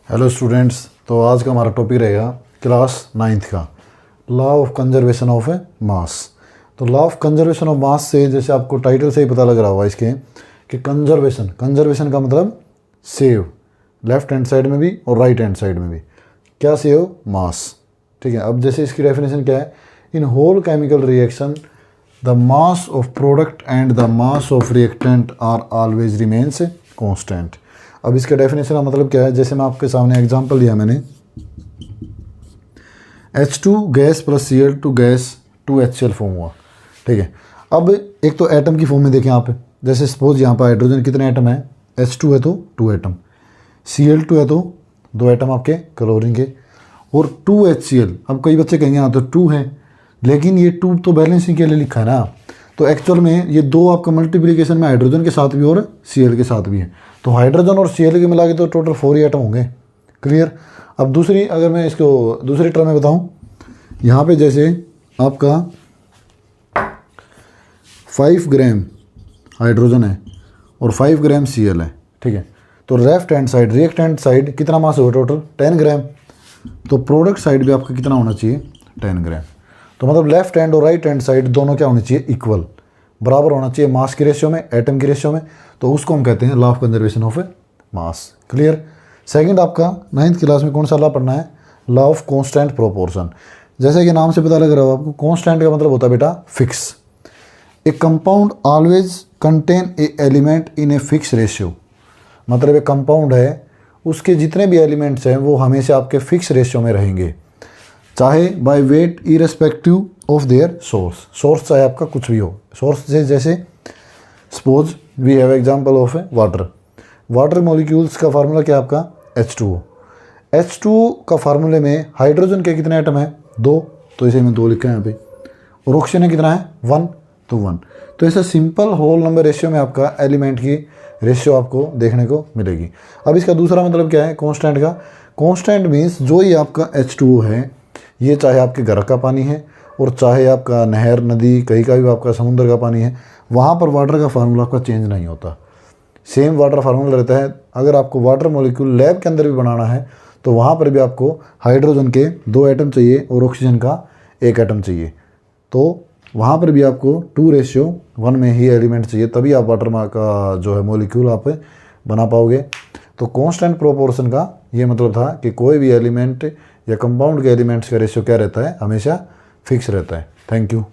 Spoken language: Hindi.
हेलो स्टूडेंट्स, तो आज का हमारा टॉपिक रहेगा क्लास 9th का law of conservation of mass. तो law of conservation of mass से जैसे आपको टाइटल से ही पता लग रहा होगा इसके कि कंजर्वेशन का मतलब सेव, लेफ्ट हैंड साइड में भी और राइट हैंड साइड में भी। क्या सेव? मास। ठीक है। अब जैसे इसकी डेफिनेशन क्या है, in whole chemical reaction the mass of product and the mass of reactant are always remains constant. अब इसका डेफिनेशन का मतलब क्या है, जैसे मैं आपके सामने एग्जांपल दिया मैंने, H2 gas plus Cl2 gas 2HCl form हुआ। ठीक है। अब एक तो एटम की फॉर्म में देखें आप, जैसे सपोज यहाँ पर हाइड्रोजन कितने एटम है, H2 है तो 2 एटम, Cl2 है तो 2 एटम आपके क्लोरीन के, और 2HCl। अब कई बच्चे कहेंगे हाँ तो 2 है, लेकिन ये 2 तो बैलेंसिंग के लिए लिखा है ना, तो एक्चुअल में ये 2 आपका मल्टीप्लिकेशन में हाइड्रोजन के साथ भी और Cl के साथ भी है, तो हाइड्रोजन और Cl के मिला के तो टोटल 4 ही एटम होंगे। क्लियर। अब दूसरी, अगर मैं इसको दूसरी टर्म में बताऊं, यहाँ पे जैसे आपका 5 ग्राम हाइड्रोजन है और 5 ग्राम Cl है। ठीक है। तो left hand side, reactant side कितना मास होगा टोटल? 10 ग्राम। तो प्रोडक्ट साइड भी आपका कितना होना चाहिए? 10 ग्राम। तो मतलब लेफ्ट हैंड और राइट हैंड साइड दोनों क्या होनी चाहिए? इक्वल, बराबर होना चाहिए मास की रेशियो में, एटम की रेशियो में। तो उसको हम कहते हैं law of conservation of mass. Clear. Second, आपका 9th क्लास में कौन सा लॉ पढ़ना है? Law of constant proportion. जैसे कि नाम से पता लग रहा हो आपको, कांस्टेंट का मतलब होता है बेटा fix. A compound always contain a element in a fix ratio. मतलब एक कंपाउंड है, उसके जितने भी एलिमेंट्स हैं वो हमेशा आपके फिक्स रेशियो में रहेंगे, चाहे by weight irrespective of their source चाहे आपका कुछ भी हो। सोर्स से जैसे suppose we have example of water molecules का फार्मूला क्या है आपका? H2O। H2O का फार्मूले में हाइड्रोजन के कितने एटम है? 2, तो इसे मैं 2 लिखा है यहाँ पे, और ऑक्सीजन है कितना है? 1, तो 1। तो ऐसा सिंपल होल नंबर रेशियो में आपका एलिमेंट की रेशियो आपको देखने को मिलेगी। अब इसका दूसरा मतलब क्या है कांस्टेंट का? कांस्टेंट मीन्स जो ही आपका H2O है, ये चाहे आपके घर का पानी है और चाहे आपका नहर, नदी, कहीं का भी आपका समुद्र का पानी है, वहाँ पर वाटर का फार्मूला आपका चेंज नहीं होता, सेम वाटर फार्मूला रहता है। अगर आपको वाटर मॉलिक्यूल लैब के अंदर भी बनाना है तो वहाँ पर भी आपको हाइड्रोजन के 2 एटम चाहिए और ऑक्सीजन का 1 एटम चाहिए, तो वहाँ पर भी आपको 2:1 में ही एलिमेंट चाहिए, तभी आप वाटर का जो है मॉलिक्यूल आप बना पाओगे। तो कांस्टेंट प्रोपोर्शन का ये मतलब था कि कोई भी एलिमेंट या कंपाउंड के एलिमेंट्स का रेशियो क्या रहता है? हमेशा फिक्स रहता है। Thank you.